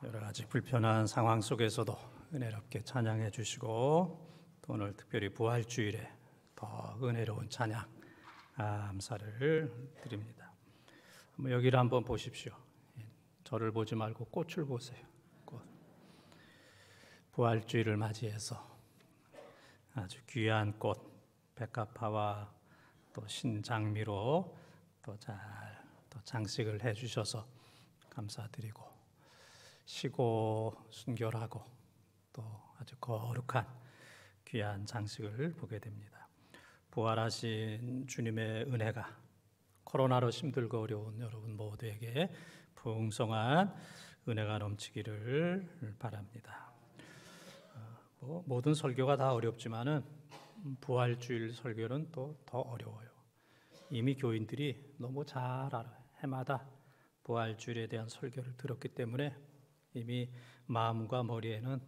여러 가지 불편한 상황 속에서도 은혜롭게 찬양해 주시고 또 오늘 특별히 부활주일에 더 은혜로운 찬양 감사를 드립니다. 여기를 한번 보십시오. 저를 보지 말고 꽃을 보세요. 꽃. 부활주일을 맞이해서 아주 귀한 꽃 백합화와 또 신장미로 또 잘 장식을 해주셔서 감사드리고 시고 순결하고 또 아주 거룩한 귀한 장식을 보게 됩니다. 부활하신 주님의 은혜가 코로나로 힘들고 어려운 여러분 모두에게 풍성한 은혜가 넘치기를 바랍니다. 모든 설교가 다 어렵지만은 부활주일 설교는 또 더 어려워요. 이미 교인들이 너무 잘 알아요. 해마다 부활주일에 대한 설교를 들었기 때문에 이미 마음과 머리에는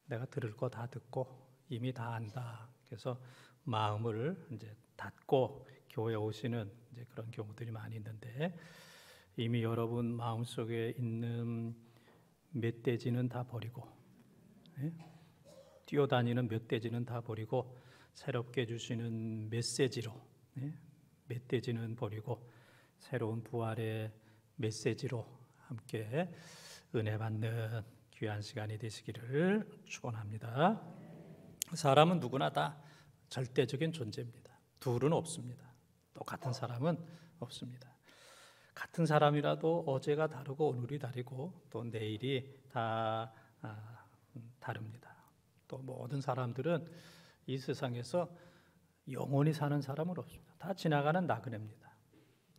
내가 들을 거 다 듣고 이미 다 안다. 그래서 마음을 이제 닫고 교회 오시는 이제 그런 경우들이 많이 있는데 이미 여러분 마음속에 있는 멧돼지는 다 버리고 뛰어다니는 멧돼지는 다 버리고 새롭게 주시는 메시지로 멧돼지는 버리고 새로운 부활의 메시지로 함께 은혜 받는 귀한 시간이 되시기를 축원합니다. 사람은 누구나 다 절대적인 존재입니다. 둘은 없습니다. 똑같은 사람은 없습니다. 같은 사람이라도 어제가 다르고 오늘이 다르고 또 내일이 다 다릅니다. 또 모든 사람들은 이 세상에서 영원히 사는 사람은 없습니다. 다 지나가는 나그네입니다.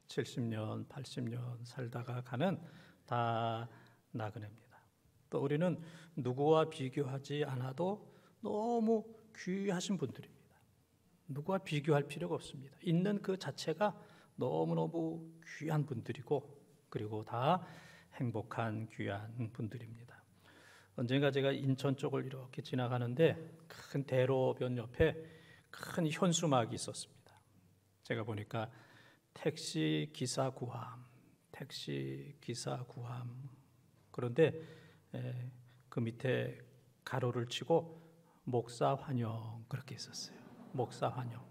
70년, 80년 살다가 가는 다 나그네입니다. 또 우리는 누구와 비교하지 않아도 너무 귀하신 분들입니다. 누구와 비교할 필요가 없습니다. 있는 그 자체가 너무너무 귀한 분들이고 그리고 다 행복한 귀한 분들입니다. 언젠가 제가 인천 쪽을 이렇게 지나가는데 큰 대로변 옆에 큰 현수막이 있었습니다. 제가 보니까 택시 기사 구함, 택시 기사 구함. 그런데 그 밑에 가로를 치고 목사 환영 그렇게 있었어요. 목사 환영.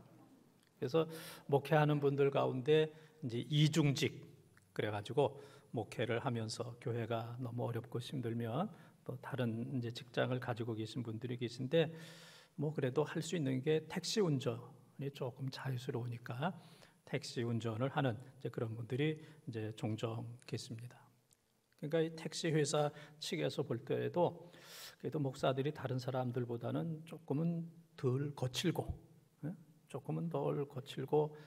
그래서 목회하는 분들 가운데 이제 이중직 그래가지고 목회를 하면서 교회가 너무 어렵고 힘들면 또 다른 이제 직장을 가지고 계신 분들이 계신데 뭐 그래도 할 수 있는 게 택시 운전이 조금 자유스러우니까 택시 운전을 하는 이제 그런 분들이 이제 종종 계십니다. 그러니까 이 택시 회사 측에서 볼 때에도 그래도 목사들이 다른 사람들보다는 조금은 덜 거칠고, 조금은 덜 거칠고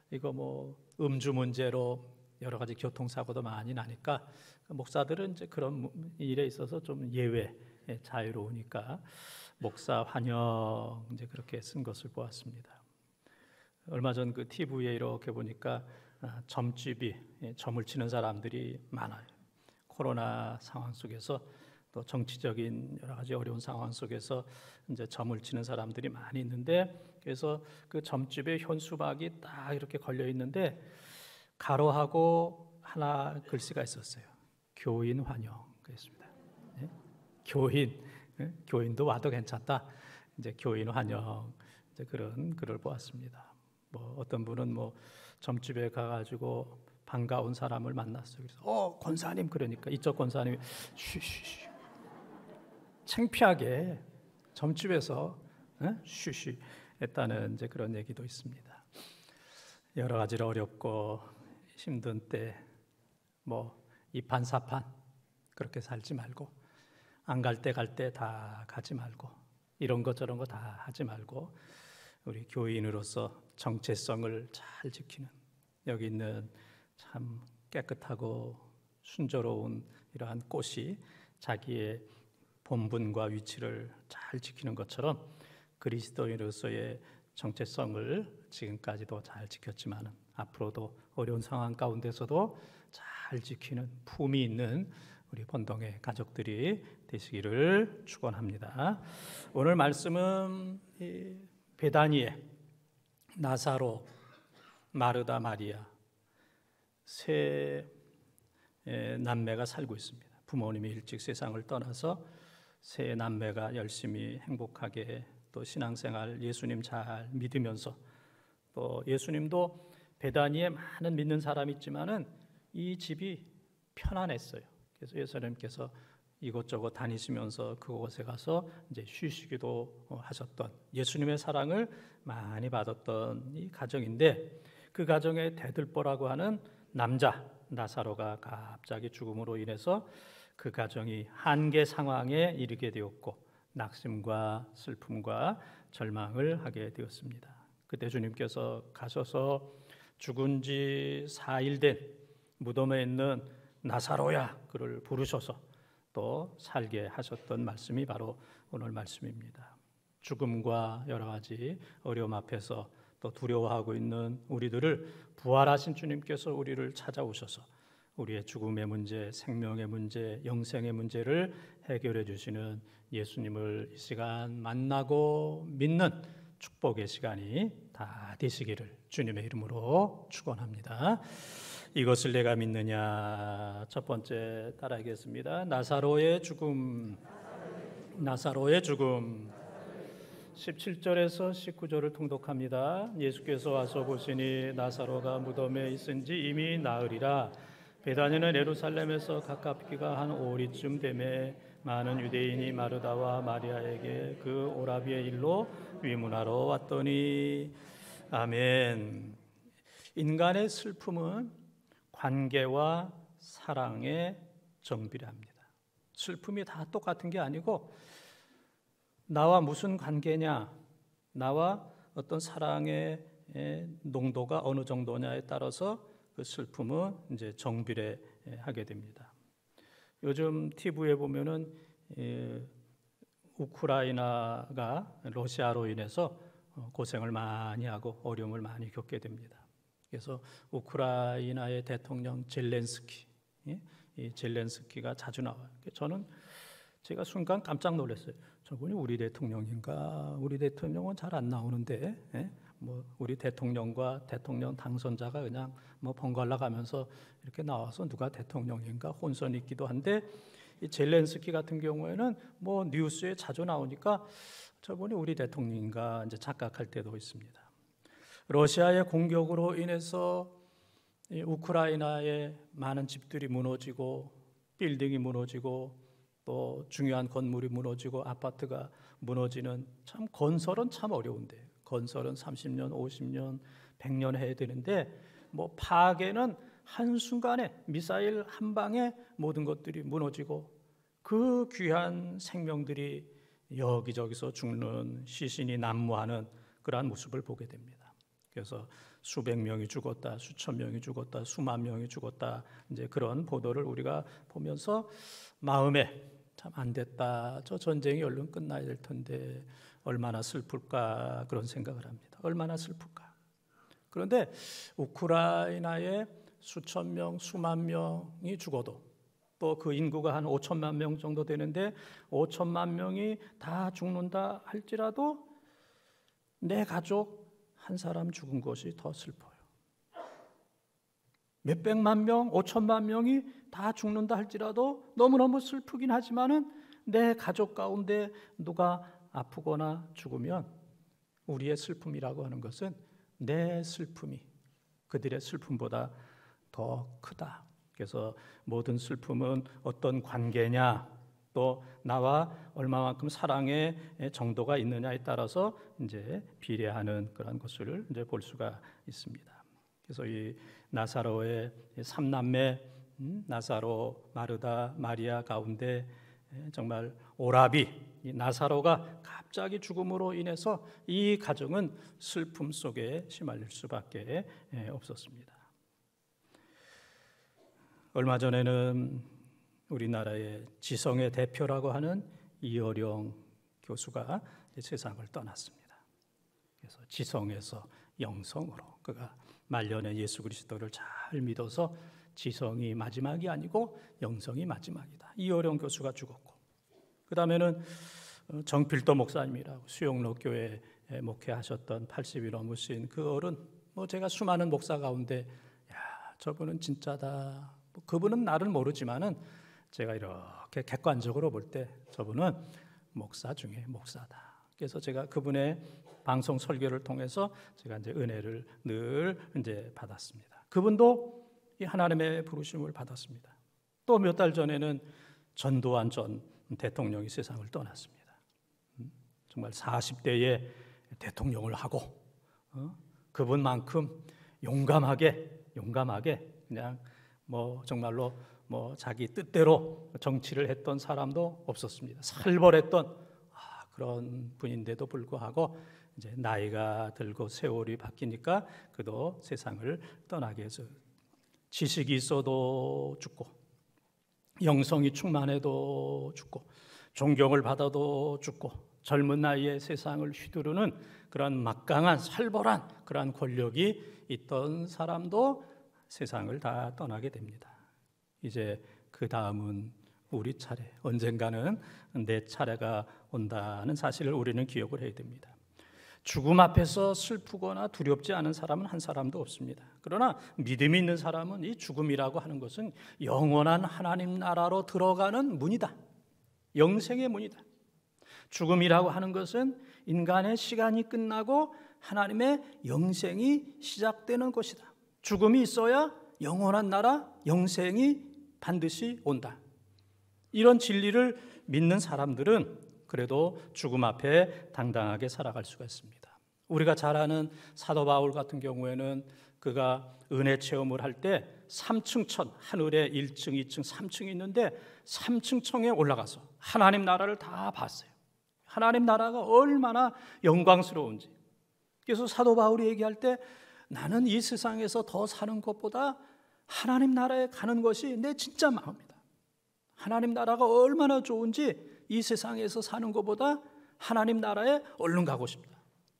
이거 뭐 음주 문제로 여러 가지 교통사고도 많이 나니까 목사들은 이제 그런 일에 있어서 좀 예외 자유로우니까 목사 환영 이제 그렇게 쓴 것을 보았습니다. 얼마 전 그 TV에 이렇게 보니까 점집이 점을 치는 사람들이 많아요. 코로나 상황 속에서 또 정치적인 여러 가지 어려운 상황 속에서 이제 점을 치는 사람들이 많이 있는데 그래서 그 점집에 현수막이 딱 이렇게 걸려 있는데 가로하고 하나 글씨가 있었어요. 교인 환영 그랬습니다. 교인도 와도 괜찮다. 이제 교인 환영 이제 그런 글을 보았습니다. 뭐 어떤 분은 뭐 점집에 가가지고 반가운 사람을 만났어요. 그래서 권사님 그러니까 이쪽 권사님이 쉬쉬 창피하게 점집에서 쉬쉬 했다는 이제 그런 얘기도 있습니다. 여러 가지로 어렵고 힘든 때 뭐 이판사판 그렇게 살지 말고 안 갈 때 갈 때 다 가지 말고 이런 것 저런 거 다 하지 말고 우리 교인으로서 정체성을 잘 지키는 여기 있는 참 깨끗하고 순조로운 이러한 꽃이 자기의 본분과 위치를 잘 지키는 것처럼 그리스도인으로서의 정체성을 지금까지도 잘 지켰지만 앞으로도 어려운 상황 가운데서도 잘 지키는 품이 있는 우리 본동의 가족들이 되시기를 축원합니다. 오늘 말씀은 베다니에 나사로, 마르다, 마리아 세 남매가 살고 있습니다. 부모님이 일찍 세상을 떠나서 세 남매가 열심히 행복하게 또 신앙생활 예수님 잘 믿으면서 또 예수님도 베다니에 많은 믿는 사람이 있지만은 이 집이 편안했어요. 그래서 예수님께서 이곳저곳 다니시면서 그곳에 가서 이제 쉬시기도 하셨던 예수님의 사랑을 많이 받았던 이 가정인데 그 가정의 대들보라고 하는 남자 나사로가 갑자기 죽음으로 인해서 그 가정이 한계 상황에 이르게 되었고 낙심과 슬픔과 절망을 하게 되었습니다. 그때 주님께서 가셔서 죽은 지 4일 된 무덤에 있는 나사로야 그를 부르셔서 또 살게 하셨던 말씀이 바로 오늘 말씀입니다. 죽음과 여러 가지 어려움 앞에서 또 두려워하고 있는 우리들을 부활하신 주님께서 우리를 찾아오셔서 우리의 죽음의 문제, 생명의 문제, 영생의 문제를 해결해 주시는 예수님을 이 시간 만나고 믿는 축복의 시간이 다 되시기를 주님의 이름으로 축원합니다. 이것을 내가 믿느냐. 첫 번째 따라하겠습니다. 나사로의 죽음. 나사로의 죽음. 17절에서 19절을 통독합니다. 예수께서 와서 보시니 나사로가 무덤에 있은지 이미 나으리라. 베다니는 예루살렘에서 가깝기가 한 5리쯤 되매 많은 유대인이 마르다와 마리아에게 그 오라비의 일로 위문하러 왔더니. 아멘. 인간의 슬픔은 관계와 사랑의 정비례합니다. 슬픔이 다 똑같은 게 아니고 나와 무슨 관계냐, 나와 어떤 사랑의 농도가 어느 정도냐에 따라서 그 슬픔은 이제 정비례하게 됩니다. 요즘 TV에 보면은 우크라이나가 러시아로 인해서 고생을 많이 하고 어려움을 많이 겪게 됩니다. 그래서 우크라이나의 대통령 젤렌스키, 이 젤렌스키가 자주 나와요. 저는 제가 순간 깜짝 놀랐어요. 저분이 우리 대통령인가? 우리 대통령은 잘 안 나오는데, 뭐 우리 대통령과 대통령 당선자가 그냥 뭐 번갈아 가면서 이렇게 나와서 누가 대통령인가 혼선이 있기도 한데 이 젤렌스키 같은 경우에는 뭐 뉴스에 자주 나오니까 저분이 우리 대통령인가 이제 착각할 때도 있습니다. 러시아의 공격으로 인해서 우크라이나의 많은 집들이 무너지고 빌딩이 무너지고 또 중요한 건물이 무너지고 아파트가 무너지는 참 건설은 참 어려운데 건설은 30년, 50년, 100년 해야 되는데 뭐 파괴는 한순간에 미사일 한 방에 모든 것들이 무너지고 그 귀한 생명들이 여기저기서 죽는 시신이 난무하는 그러한 모습을 보게 됩니다. 그래서 수백 명이 죽었다, 수천 명이 죽었다, 수만 명이 죽었다 이제 그런 보도를 우리가 보면서 마음에 참 안 됐다. 저 전쟁이 얼른 끝나야 될 텐데 얼마나 슬플까 그런 생각을 합니다. 얼마나 슬플까. 그런데 우크라이나에 수천 명, 수만 명이 죽어도 또 그 인구가 한 5천만 명 정도 되는데 5천만 명이 다 죽는다 할지라도 내 가족 한 사람 죽은 것이 더 슬퍼요. 몇백만 명, 5천만 명이 다 죽는다 할지라도 너무너무 슬프긴 하지만은 내 가족 가운데 누가 아프거나 죽으면 우리의 슬픔이라고 하는 것은 내 슬픔이 그들의 슬픔보다 더 크다. 그래서 모든 슬픔은 어떤 관계냐 또 나와 얼마만큼 사랑의 정도가 있느냐에 따라서 이제 비례하는 그런 것을 이제 볼 수가 있습니다. 그래서 이 나사로의 삼남매 나사로, 마르다, 마리아 가운데 정말 오라비 이 나사로가 갑자기 죽음으로 인해서 이 가정은 슬픔 속에 시말릴 수밖에 없었습니다. 얼마 전에는 우리나라의 지성의 대표라고 하는 이어령 교수가 세상을 떠났습니다. 그래서 지성에서 영성으로 그가 말년에 예수 그리스도를 잘 믿어서 지성이 마지막이 아니고 영성이 마지막이다. 이어령 교수가 죽었고 그 다음에는 정필도 목사님이라고 수영로 교회에 목회하셨던 80이 넘으신 그 어른 뭐 제가 수많은 목사 가운데 야 저분은 진짜다. 그분은 나를 모르지만은 제가 이렇게 객관적으로 볼 때 저분은 목사 중에 목사다. 그래서 제가 그분의 방송 설교를 통해서 제가 이제 은혜를 늘 이제 받았습니다. 그분도 이 하나님의 부르심을 받았습니다. 또 몇 달 전에는 전두환 전 대통령이 세상을 떠났습니다. 정말 40대에 대통령을 하고 그분만큼 용감하게 그냥 뭐 정말로 뭐 자기 뜻대로 정치를 했던 사람도 없었습니다. 살벌했던 그런 분인데도 불구하고 이제 나이가 들고 세월이 바뀌니까 그도 세상을 떠나게 해서 지식이 있어도 죽고 영성이 충만해도 죽고 존경을 받아도 죽고 젊은 나이에 세상을 휘두르는 그런 막강한 살벌한 그런 권력이 있던 사람도 세상을 다 떠나게 됩니다. 이제 그 다음은 우리 차례, 언젠가는 내 차례가 온다는 사실을 우리는 기억을 해야 됩니다. 죽음 앞에서 슬프거나 두렵지 않은 사람은 한 사람도 없습니다. 그러나 믿음이 있는 사람은 이 죽음이라고 하는 것은 영원한 하나님 나라로 들어가는 문이다. 영생의 문이다. 죽음이라고 하는 것은 인간의 시간이 끝나고 하나님의 영생이 시작되는 것이다. 죽음이 있어야 영원한 나라, 영생이 반드시 온다. 이런 진리를 믿는 사람들은 그래도 죽음 앞에 당당하게 살아갈 수가 있습니다. 우리가 잘 아는 사도 바울 같은 경우에는 그가 은혜 체험을 할 때 3층 천, 하늘에 1층, 2층, 3층이 있는데 3층 청에 올라가서 하나님 나라를 다 봤어요. 하나님 나라가 얼마나 영광스러운지. 그래서 사도 바울이 얘기할 때 나는 이 세상에서 더 사는 것보다 하나님 나라에 가는 것이 내 진짜 마음이다. 하나님 나라가 얼마나 좋은지 이 세상에서 사는 것보다 하나님 나라에 얼른 가고 싶다.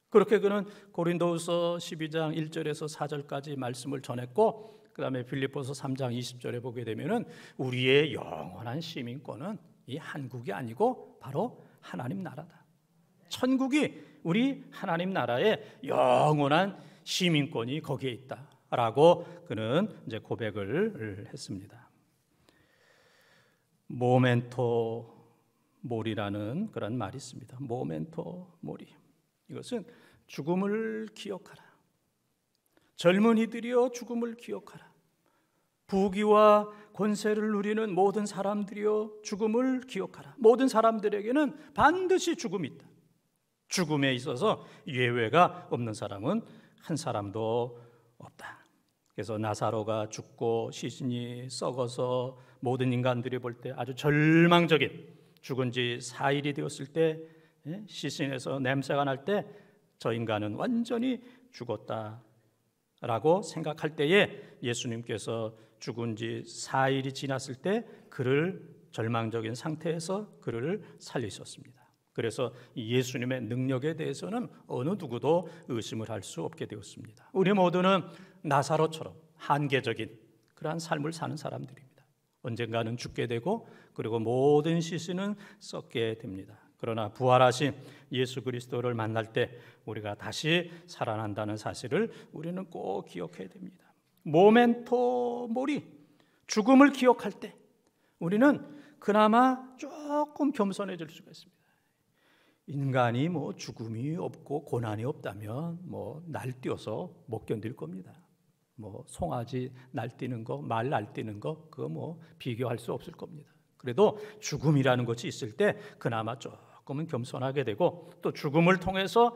그렇게 그는 고린도후서 12장 1절에서 4절까지 말씀을 전했고 그 다음에 빌립보서 3장 20절에 보게 되면은 우리의 영원한 시민권은 이 한국이 아니고 바로 하나님 나라다. 천국이 우리 하나님 나라의 영원한 시민권이 거기에 있다라고 그는 이제 고백을 했습니다. 모멘토 모리라는 그런 말이 있습니다. 모멘토 모리. 이것은 죽음을 기억하라. 젊은이들이여 죽음을 기억하라. 부귀와 권세를 누리는 모든 사람들이여 죽음을 기억하라. 모든 사람들에게는 반드시 죽음이 있다. 죽음에 있어서 예외가 없는 사람은 한 사람도 없다. 그래서 나사로가 죽고 시신이 썩어서 모든 인간들이 볼 때 아주 절망적인 죽은 지 4일이 되었을 때 시신에서 냄새가 날 때 저 인간은 완전히 죽었다라고 생각할 때에 예수님께서 죽은 지 4일이 지났을 때 그를 절망적인 상태에서 그를 살리셨습니다. 그래서 예수님의 능력에 대해서는 어느 누구도 의심을 할 수 없게 되었습니다. 우리 모두는 나사로처럼 한계적인 그러한 삶을 사는 사람들입니다. 언젠가는 죽게 되고 그리고 모든 시신은 썩게 됩니다. 그러나 부활하신 예수 그리스도를 만날 때 우리가 다시 살아난다는 사실을 우리는 꼭 기억해야 됩니다. 모멘토 모리, 죽음을 기억할 때 우리는 그나마 조금 겸손해질 수가 있습니다. 인간이 뭐 죽음이 없고 고난이 없다면 뭐 날뛰어서 못 견딜 겁니다. 뭐 송아지 날뛰는 거, 말 날뛰는 거 그거 뭐 비교할 수 없을 겁니다. 그래도 죽음이라는 것이 있을 때 그나마 조금은 겸손하게 되고 또 죽음을 통해서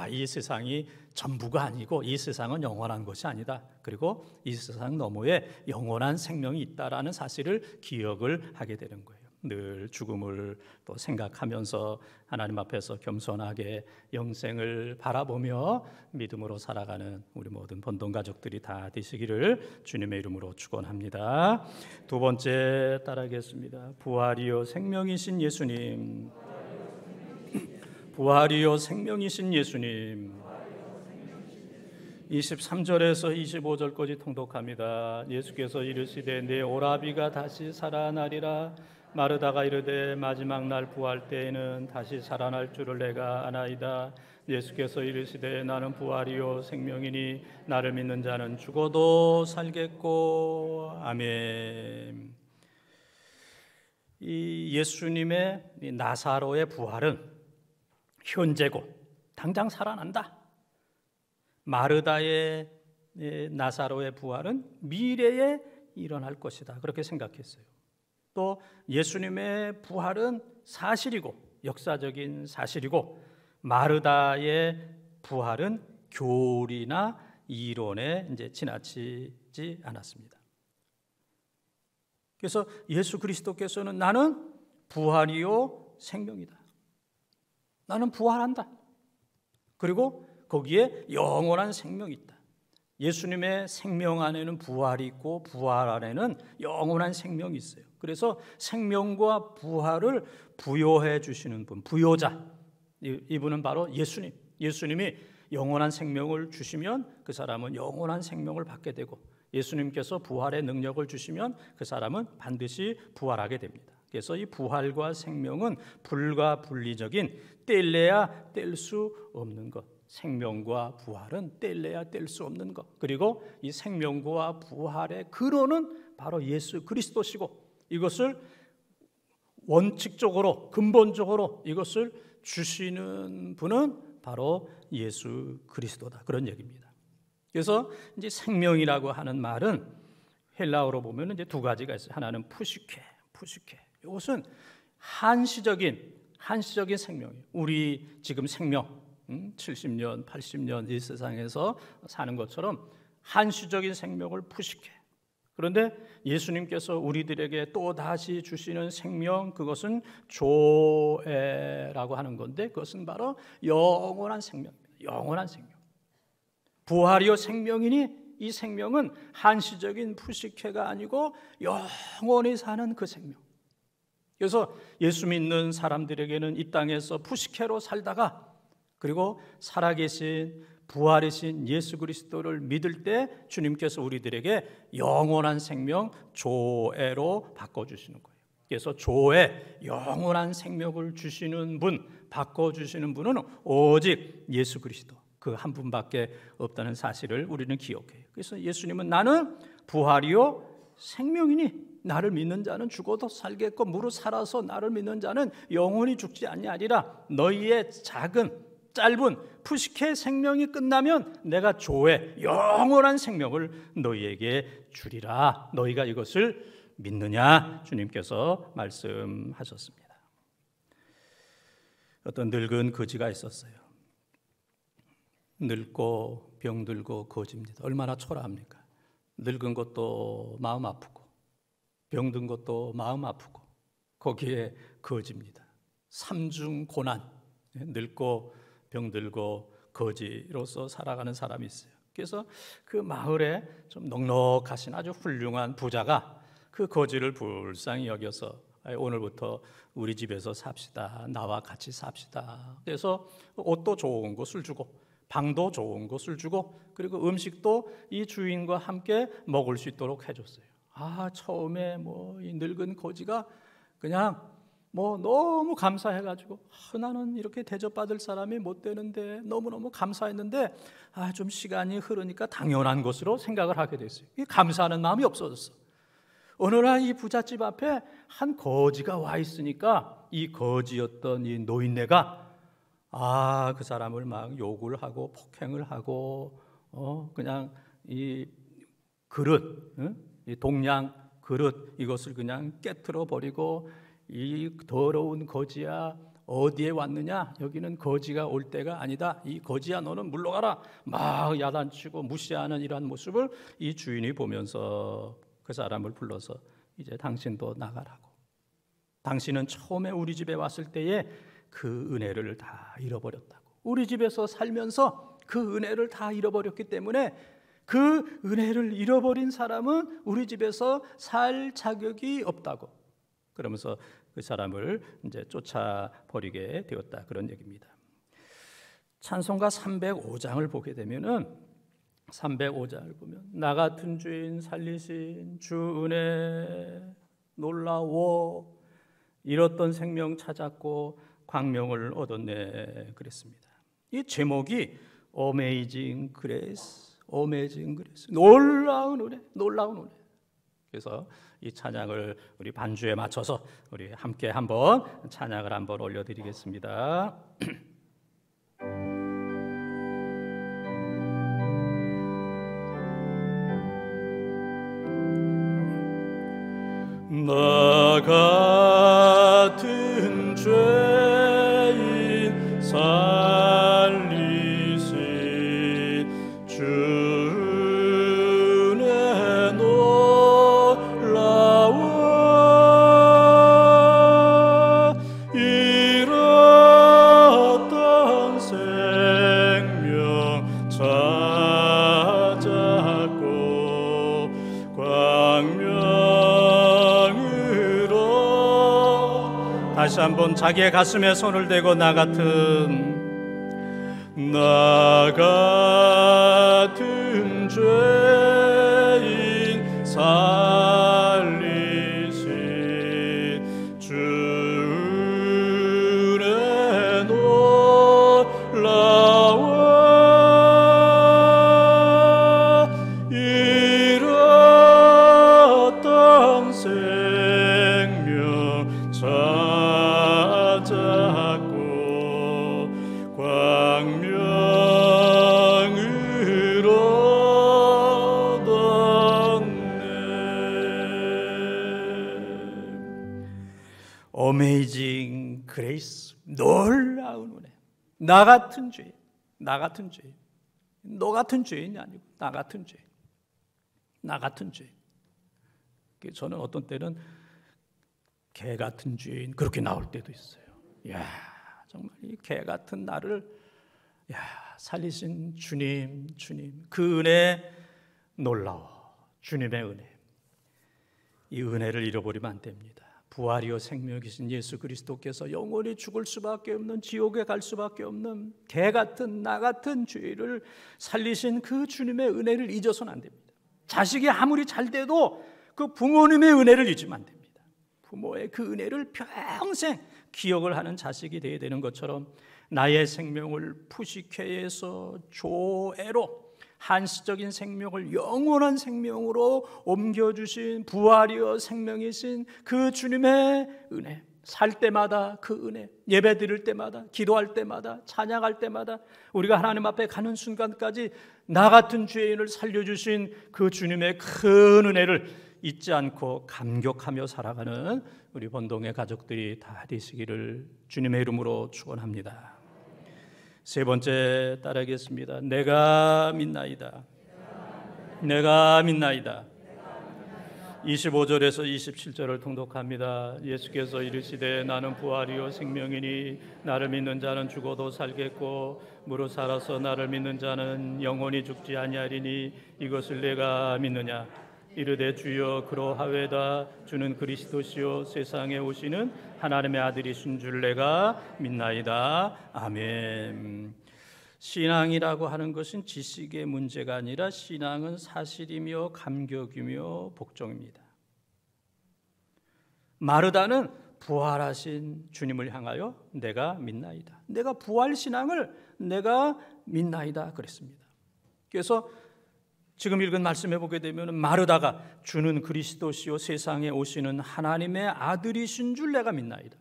이 세상이 전부가 아니고 이 세상은 영원한 것이 아니다. 그리고 이 세상 너머에 영원한 생명이 있다라는 사실을 기억을 하게 되는 거예요. 늘 죽음을 또 생각하면서 하나님 앞에서 겸손하게 영생을 바라보며 믿음으로 살아가는 우리 모든 본동 가족들이 다 되시기를 주님의 이름으로 축원합니다. 두 번째 따라하겠습니다. 부활이요 생명이신 예수님, 부활이요 생명이신 예수님. 23절에서 25절까지 통독합니다. 예수께서 이르시되 내 오라비가 다시 살아나리라. 마르다가 이르되 마지막 날 부활 때에는 다시 살아날 줄을 내가 아나이다. 예수께서 이르시되 나는 부활이요 생명이니 나를 믿는 자는 죽어도 살겠고. 아멘. 이 예수님의 이 나사로의 부활은 현재고 당장 살아난다. 마르다의 나사로의 부활은 미래에 일어날 것이다. 그렇게 생각했어요. 또 예수님의 부활은 사실이고 역사적인 사실이고 마르다의 부활은 교리나 이론에 이제 지나치지 않았습니다. 그래서 예수 그리스도께서는 나는 부활이요 생명이다. 나는 부활한다. 그리고 거기에 영원한 생명이 있다. 예수님의 생명 안에는 부활이 있고 부활 안에는 영원한 생명이 있어요. 그래서 생명과 부활을 부여해 주시는 분, 부여자, 이분은 바로 예수님. 예수님이 영원한 생명을 주시면 그 사람은 영원한 생명을 받게 되고, 예수님께서 부활의 능력을 주시면 그 사람은 반드시 부활하게 됩니다. 그래서 이 부활과 생명은 불가분리적인, 뗄래야 뗄 수 없는 것. 생명과 부활은 뗄래야 뗄 수 없는 것. 그리고 이 생명과 부활의 근원은 바로 예수 그리스도시고, 이것을 원칙적으로 근본적으로 이것을 주시는 분은 바로 예수 그리스도다. 그런 얘기입니다. 그래서 이제 생명이라고 하는 말은 헬라어로 보면 이제 두 가지가 있어요. 하나는 푸시케. 이것은 한시적인 생명이에요. 우리 지금 생명 70년, 80년 이 세상에서 사는 것처럼 한시적인 생명을 푸시케. 그런데 예수님께서 우리들에게 또 다시 주시는 생명, 그것은 조에라고 하는 건데, 그것은 바로 영원한 생명입니다. 영원한 생명. 부활이요 생명이니 이 생명은 한시적인 푸시케가 아니고 영원히 사는 그 생명. 그래서 예수 믿는 사람들에게는 이 땅에서 푸시케로 살다가, 그리고 살아계신 부활이신 예수 그리스도를 믿을 때 주님께서 우리들에게 영원한 생명 조에로 바꿔주시는 거예요. 그래서 조에 영원한 생명을 주시는 분, 바꿔주시는 분은 오직 예수 그리스도, 그 한 분밖에 없다는 사실을 우리는 기억해요. 그래서 예수님은 나는 부활이요 생명이니 나를 믿는 자는 죽어도 살겠고 무릇 살아서 나를 믿는 자는 영원히 죽지 아니하리라. 너희의 작은 짧은 푸시케 생명이 끝나면 내가 조에 영원한 생명을 너희에게 주리라. 너희가 이것을 믿느냐? 주님께서 말씀하셨습니다. 어떤 늙은 거지가 있었어요. 늙고 병들고 거지입니다. 얼마나 초라합니까? 늙은 것도 마음 아프고 병든 것도 마음 아프고 거기에 거지입니다. 삼중 고난, 늙고 병들고 거지로서 살아가는 사람이 있어요. 그래서 그 마을에 좀 넉넉하신 아주 훌륭한 부자가 그 거지를 불쌍히 여겨서 오늘부터 우리 집에서 삽시다. 나와 같이 삽시다. 그래서 옷도 좋은 것을 주고 방도 좋은 것을 주고 그리고 음식도 이 주인과 함께 먹을 수 있도록 해줬어요. 처음에 이 늙은 거지가 그냥 너무 감사해가지고 나는 이렇게 대접받을 사람이 못 되는데 너무너무 감사했는데 좀 시간이 흐르니까 당연한 것으로 생각을 하게 됐어요. 감사하는 마음이 없어졌어. 어느 날 이 부잣집 앞에 한 거지가 와 있으니까 이 거지였던 이 노인네가 그 사람을 막 욕을 하고 폭행을 하고 그냥 이 그릇, 이 동양 그릇 이것을 그냥 깨트려 버리고 이 더러운 거지야 어디에 왔느냐? 여기는 거지가 올 때가 아니다. 이 거지야 너는 물러가라. 막 야단치고 무시하는 이러한 모습을 이 주인이 보면서 그 사람을 불러서 이제 당신도 나가라고. 당신은 처음에 우리 집에 왔을 때에 그 은혜를 다 잃어버렸다고. 우리 집에서 살면서 그 은혜를 다 잃어버렸기 때문에 그 은혜를 잃어버린 사람은 우리 집에서 살 자격이 없다고. 그러면서 그 사람을 이제 쫓아버리게 되었다. 그런 얘기입니다. 찬송가 305장을 보게 되면은 305장을 보면 나 같은 주인 살리신 주 은혜 놀라워 잃었던 생명 찾았고 광명을 얻었네 그랬습니다. 이 제목이 Amazing Grace, Amazing Grace, 놀라운 은혜, 놀라운 은혜. 그래서 이 찬양을 우리 반주에 맞춰서 우리 함께 한번 찬양을 한번 올려드리겠습니다. 나 같은 죄인 살리신 주의 놀라워 잃었던 생명 찾았고 다시 한번 자기의 가슴에 손을 대고 나 같은 죄인 살리신 주의 놀라워 잃었던 생명 찾았고 광명을 얻었네. 어메이징 그레이스, 놀라운 은혜. 나 같은 죄인, 너 같은 죄인이 아니고 나 같은 죄인. 저는 어떤 때는 개 같은 죄인 그렇게 나올 때도 있어요. 야, 정말 이 개 같은 나를 살리신 주님, 그 은혜 놀라워. 주님의 은혜. 이 은혜를 잃어버리면 안 됩니다. 부활이요 생명이신 예수 그리스도께서 영원히 죽을 수밖에 없는, 지옥에 갈 수밖에 없는 개 같은 나 같은 죄를 살리신 그 주님의 은혜를 잊어서는 안 됩니다. 자식이 아무리 잘 돼도 그 부모님의 은혜를 잊으면 안 됩니다. 부모의 그 은혜를 평생 기억을 하는 자식이 되어야 되는 것처럼 나의 생명을 푸시케에서 조애로 한시적인 생명을 영원한 생명으로 옮겨주신 부활이여 생명이신 그 주님의 은혜, 살 때마다 그 은혜, 예배 드릴 때마다, 기도할 때마다, 찬양할 때마다, 우리가 하나님 앞에 가는 순간까지 나 같은 죄인을 살려주신 그 주님의 큰 은혜를 잊지 않고 감격하며 살아가는 우리 본동의 가족들이 다 되시기를 주님의 이름으로 축원합니다. 세 번째 따라하겠습니다. 내가 믿나이다. 25절에서 27절을 통독합니다. 예수께서 이르시되 나는 부활이요 생명이니 나를 믿는 자는 죽어도 살겠고 무릇 살아서 나를 믿는 자는 영원히 죽지 아니하리니 이것을 내가 믿느냐. 이르되 주여 그러하외다. 주는 그리스도시요 세상에 오시는 하나님의 아들이신 줄 내가 믿나이다. 아멘. 신앙이라고 하는 것은 지식의 문제가 아니라 신앙은 사실이며 감격이며 복종입니다. 마르다는 부활하신 주님을 향하여 내가 믿나이다. 내가 부활 신앙을 내가 믿나이다 그랬습니다. 그래서 지금 읽은 말씀해 보게 되면 마르다가 주는 그리스도시요 세상에 오시는 하나님의 아들이신 줄 내가 믿나이다.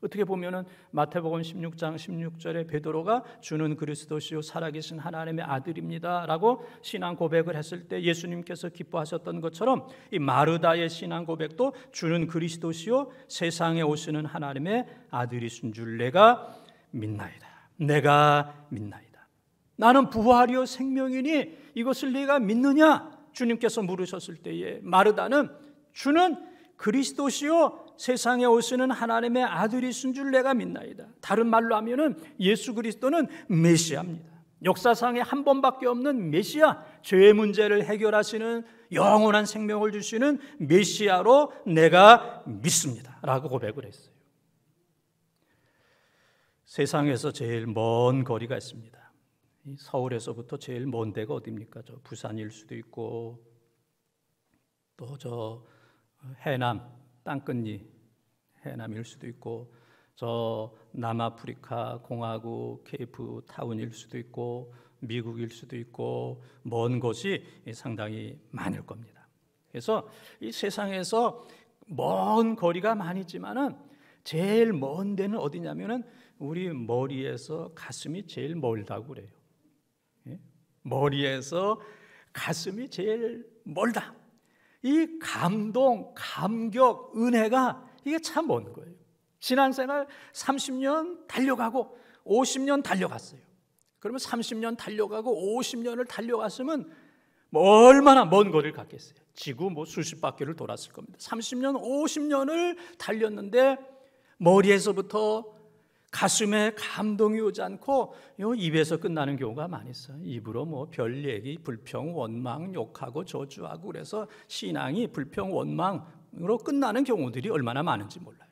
어떻게 보면은 마태복음 16장 16절에 베드로가 주는 그리스도시요 살아계신 하나님의 아들입니다라고 신앙 고백을 했을 때 예수님께서 기뻐하셨던 것처럼 이 마르다의 신앙 고백도 주는 그리스도시요 세상에 오시는 하나님의 아들이신 줄 내가 믿나이다. 내가 믿나이다. 나는 부활이요 생명이니 이것을 네가 믿느냐? 주님께서 물으셨을 때에 마르다는 주는 그리스도시요 세상에 오시는 하나님의 아들이신 줄 내가 믿나이다. 다른 말로 하면은 예수 그리스도는 메시아입니다. 역사상에 한 번밖에 없는 메시아, 죄의 문제를 해결하시는 영원한 생명을 주시는 메시아로 내가 믿습니다 라고 고백을 했어요. 세상에서 제일 먼 거리가 있습니다. 서울에서부터 제일 먼 데가 어디입니까? 저 부산일 수도 있고 또 저 해남 땅끝리 해남일 수도 있고 저 남아프리카 공화국 케이프 타운일 수도 있고 미국일 수도 있고 먼 곳이 상당히 많을 겁니다. 그래서 이 세상에서 먼 거리가 많이 있지만은 제일 먼 데는 어디냐면은 우리 머리에서 가슴이 제일 멀다고 그래요. 예? 머리에서 가슴이 제일 멀다. 이 감동, 감격, 은혜가 이게 참 먼 거예요. 신앙생활 30년 달려가고 50년 달려갔어요. 그러면 30년 달려가고 50년을 달려갔으면 뭐 얼마나 먼 거리를 갔겠어요. 지구 뭐 수십 바퀴를 돌았을 겁니다. 30년, 50년을 달렸는데 머리에서부터 가슴에 감동이 오지 않고 입에서 끝나는 경우가 많이 있어요. 입으로 뭐 별 얘기, 불평, 원망, 욕하고 저주하고 그래서 신앙이 불평, 원망으로 끝나는 경우들이 얼마나 많은지 몰라요.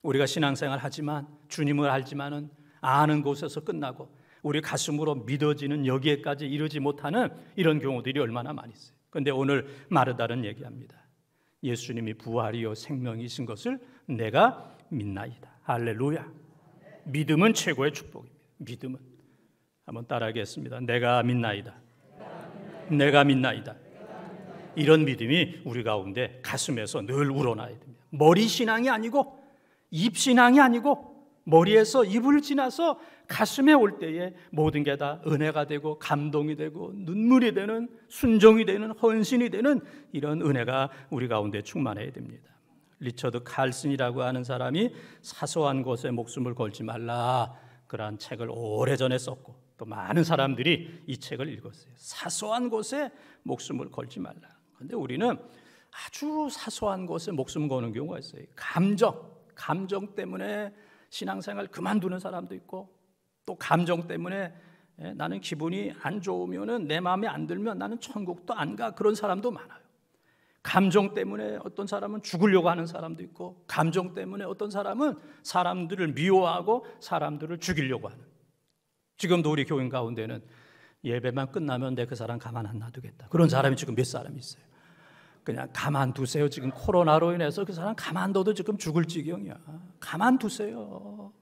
우리가 신앙생활 하지만 주님을 알지만은 아는 곳에서 끝나고 우리 가슴으로 믿어지는 여기에까지 이르지 못하는 이런 경우들이 얼마나 많이 있어요. 그런데 오늘 마르다는 얘기합니다. 예수님이 부활이요 생명이신 것을 내가 믿나이다. 할렐루야. 믿음은 최고의 축복입니다. 믿음은 한번 따라하겠습니다. 내가 믿나이다. 내가 믿나이다. 이런 믿음이 우리 가운데 가슴에서 늘 우러나야 됩니다. 머리 신앙이 아니고 입 신앙이 아니고 머리에서 입을 지나서 가슴에 올 때에 모든 게 다 은혜가 되고 감동이 되고 눈물이 되는, 순종이 되는, 헌신이 되는 이런 은혜가 우리 가운데 충만해야 됩니다. 리처드 칼슨이라고 하는 사람이 사소한 것에 목숨을 걸지 말라, 그러한 책을 오래전에 썼고 또 많은 사람들이 이 책을 읽었어요. 사소한 것에 목숨을 걸지 말라. 그런데 우리는 아주 사소한 것에 목숨 거는 경우가 있어요. 감정 때문에 신앙생활 그만두는 사람도 있고, 또 감정 때문에 나는 기분이 안 좋으면은, 내 마음에 안 들면 나는 천국도 안 가, 그런 사람도 많아요. 감정 때문에 어떤 사람은 죽으려고 하는 사람도 있고, 감정 때문에 어떤 사람은 사람들을 미워하고 사람들을 죽이려고 하는. 지금도 우리 교인 가운데는 예배만 끝나면 내 그 사람 가만 안 놔두겠다, 그런 사람이 지금 몇 사람이 있어요. 그냥 가만두세요. 지금 코로나로 인해서 그 사람 가만둬도 지금 죽을 지경이야. 가만두세요.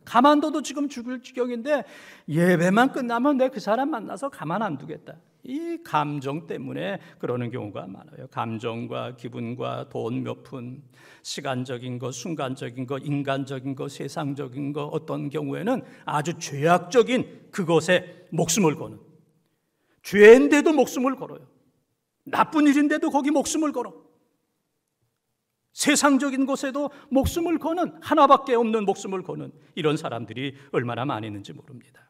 가만둬도 지금 죽을 지경인데 예배만 끝나면 내 그 사람 만나서 가만 안 두겠다. 이 감정 때문에 그러는 경우가 많아요. 감정과 기분과 돈 몇 푼, 시간적인 것, 순간적인 것, 인간적인 것, 세상적인 것, 어떤 경우에는 아주 죄악적인 그것에 목숨을 거는, 죄인데도 목숨을 걸어요. 나쁜 일인데도 거기 목숨을 걸어. 세상적인 것에도 목숨을 거는, 하나밖에 없는 목숨을 거는 이런 사람들이 얼마나 많이 있는지 모릅니다.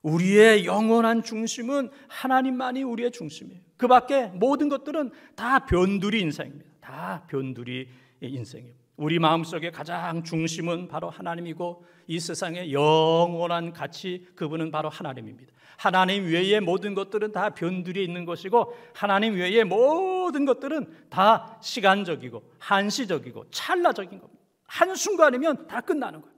우리의 영원한 중심은 하나님만이 우리의 중심이에요. 그 밖에 모든 것들은 다 변두리 인생입니다. 다 변두리 인생이에요. 우리 마음속에 가장 중심은 바로 하나님이고, 이 세상의 영원한 가치, 그분은 바로 하나님입니다. 하나님 외의 모든 것들은 다 변두리에 있는 것이고, 하나님 외의 모든 것들은 다 시간적이고 한시적이고 찰나적인 겁니다. 한순간이면 다 끝나는 거예요.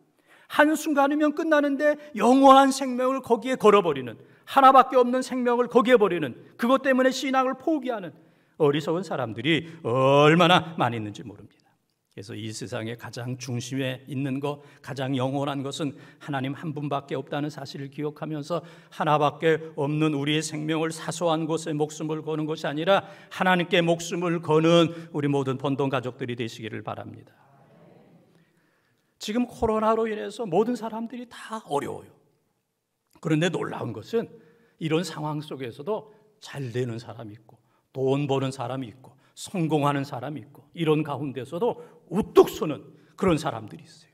한순간이면 끝나는데 영원한 생명을 거기에 걸어버리는, 하나밖에 없는 생명을 거기에 버리는, 그것 때문에 신앙을 포기하는 어리석은 사람들이 얼마나 많이 있는지 모릅니다. 그래서 이 세상의 가장 중심에 있는 것, 가장 영원한 것은 하나님 한 분밖에 없다는 사실을 기억하면서 하나밖에 없는 우리의 생명을 사소한 것에 목숨을 거는 것이 아니라 하나님께 목숨을 거는 우리 모든 본동 가족들이 되시기를 바랍니다. 지금 코로나로 인해서 모든 사람들이 다 어려워요. 그런데 놀라운 것은 이런 상황 속에서도 잘 되는 사람이 있고, 돈 버는 사람이 있고, 성공하는 사람이 있고, 이런 가운데서도 우뚝 서는 그런 사람들이 있어요.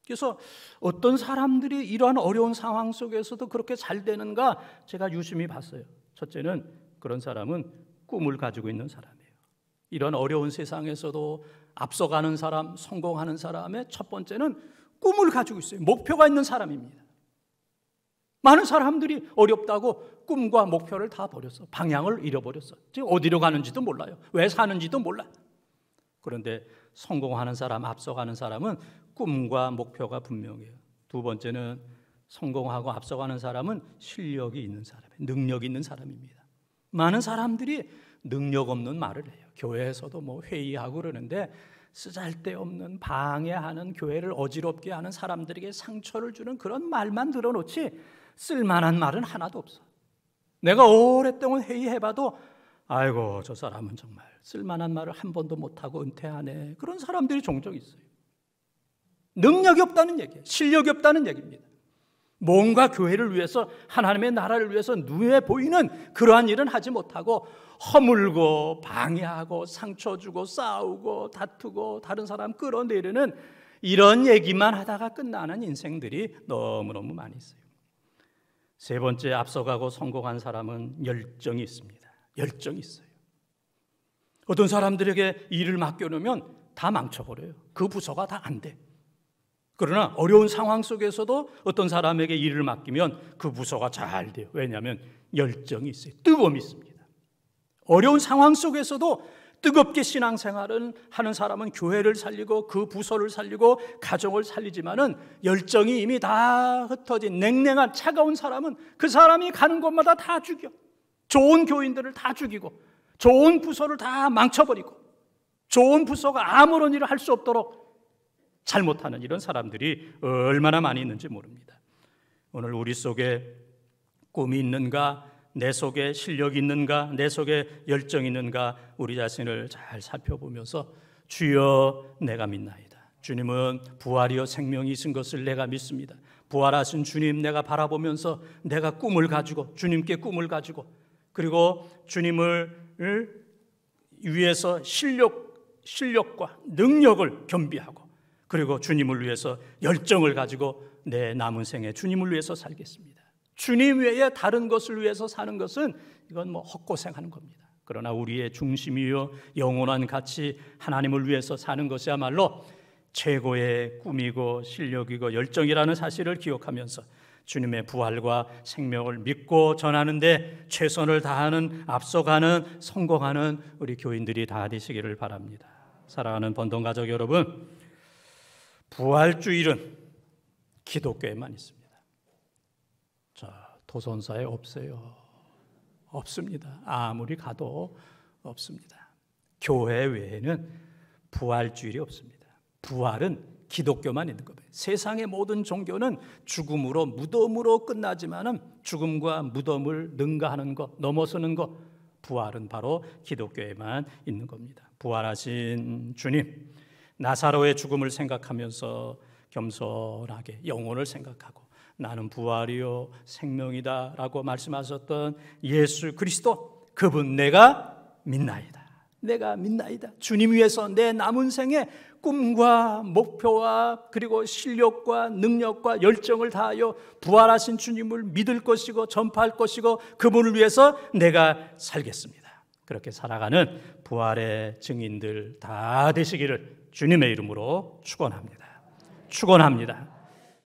그래서 어떤 사람들이 이러한 어려운 상황 속에서도 그렇게 잘 되는가 제가 유심히 봤어요. 첫째는 그런 사람은 꿈을 가지고 있는 사람이에요. 이런 어려운 세상에서도 앞서가는 사람, 성공하는 사람의 첫 번째는 꿈을 가지고 있어요. 목표가 있는 사람입니다. 많은 사람들이 어렵다고 꿈과 목표를 다 버렸어. 방향을 잃어버렸어. 지금 어디로 가는지도 몰라요. 왜 사는지도 몰라. 그런데 성공하는 사람, 앞서가는 사람은 꿈과 목표가 분명해요. 두 번째는 성공하고 앞서가는 사람은 실력이 있는 사람이에요. 능력이 있는 사람입니다. 많은 사람들이 능력 없는 말을 해요. 교회에서도 뭐 회의하고 그러는데 쓰잘데없는 방해하는, 교회를 어지럽게 하는, 사람들에게 상처를 주는 그런 말만 들어놓지 쓸만한 말은 하나도 없어. 내가 오랫동안 회의해봐도 아이고 저 사람은 정말 쓸만한 말을 한 번도 못하고 은퇴하네. 그런 사람들이 종종 있어요. 능력이 없다는 얘기예요. 실력이 없다는 얘기입니다. 뭔가 교회를 위해서, 하나님의 나라를 위해서 눈에 보이는 그러한 일은 하지 못하고 허물고 방해하고 상처 주고 싸우고 다투고 다른 사람 끌어내리는 이런 얘기만 하다가 끝나는 인생들이 너무너무 많이 있어요. 세 번째, 앞서가고 성공한 사람은 열정이 있습니다. 열정이 있어요. 어떤 사람들에게 일을 맡겨놓으면 다 망쳐버려요. 그 부서가 다 안 돼. 그러나 어려운 상황 속에서도 어떤 사람에게 일을 맡기면 그 부서가 잘 돼요. 왜냐하면 열정이 있어요. 뜨거움이 있습니다. 어려운 상황 속에서도 뜨겁게 신앙생활을 하는 사람은 교회를 살리고 그 부서를 살리고 가정을 살리지만은 열정이 이미 다 흩어진 냉랭한 차가운 사람은 그 사람이 가는 곳마다 다 죽여. 좋은 교인들을 다 죽이고 좋은 부서를 다 망쳐버리고 좋은 부서가 아무런 일을 할 수 없도록 잘못하는 이런 사람들이 얼마나 많이 있는지 모릅니다. 오늘 우리 속에 꿈이 있는가, 내 속에 실력이 있는가, 내 속에 열정이 있는가, 우리 자신을 잘 살펴보면서 주여 내가 믿나이다. 주님은 부활이요 생명이신 것을 내가 믿습니다. 부활하신 주님 내가 바라보면서 내가 꿈을 가지고, 주님께 꿈을 가지고, 그리고 주님을 위해서 실력과 능력을 겸비하고, 그리고 주님을 위해서 열정을 가지고 내 남은 생에 주님을 위해서 살겠습니다. 주님 외에 다른 것을 위해서 사는 것은 이건 헛고생하는 겁니다. 그러나 우리의 중심이요 영원한 가치 하나님을 위해서 사는 것이야말로 최고의 꿈이고 실력이고 열정이라는 사실을 기억하면서 주님의 부활과 생명을 믿고 전하는데 최선을 다하는, 앞서가는, 성공하는 우리 교인들이 다 되시기를 바랍니다. 사랑하는 번동가족 여러분, 부활주일은 기독교에만 있습니다. 도선사에 없어요. 없습니다. 아무리 가도 없습니다. 교회 외에는 부활주일이 없습니다. 부활은 기독교만 있는 겁니다. 세상의 모든 종교는 죽음으로, 무덤으로 끝나지만은 죽음과 무덤을 능가하는 것, 넘어서는 것, 부활은 바로 기독교에만 있는 겁니다. 부활하신 주님, 나사로의 죽음을 생각하면서 겸손하게 영혼을 생각하고 나는 부활이요 생명이다 라고 말씀하셨던 예수 그리스도, 그분 내가 믿나이다. 내가 믿나이다. 주님 위해서 내 남은 생에 꿈과 목표와 그리고 실력과 능력과 열정을 다하여 부활하신 주님을 믿을 것이고 전파할 것이고 그분을 위해서 내가 살겠습니다. 그렇게 살아가는 부활의 증인들 다 되시기를 주님의 이름으로 축원합니다. 축원합니다.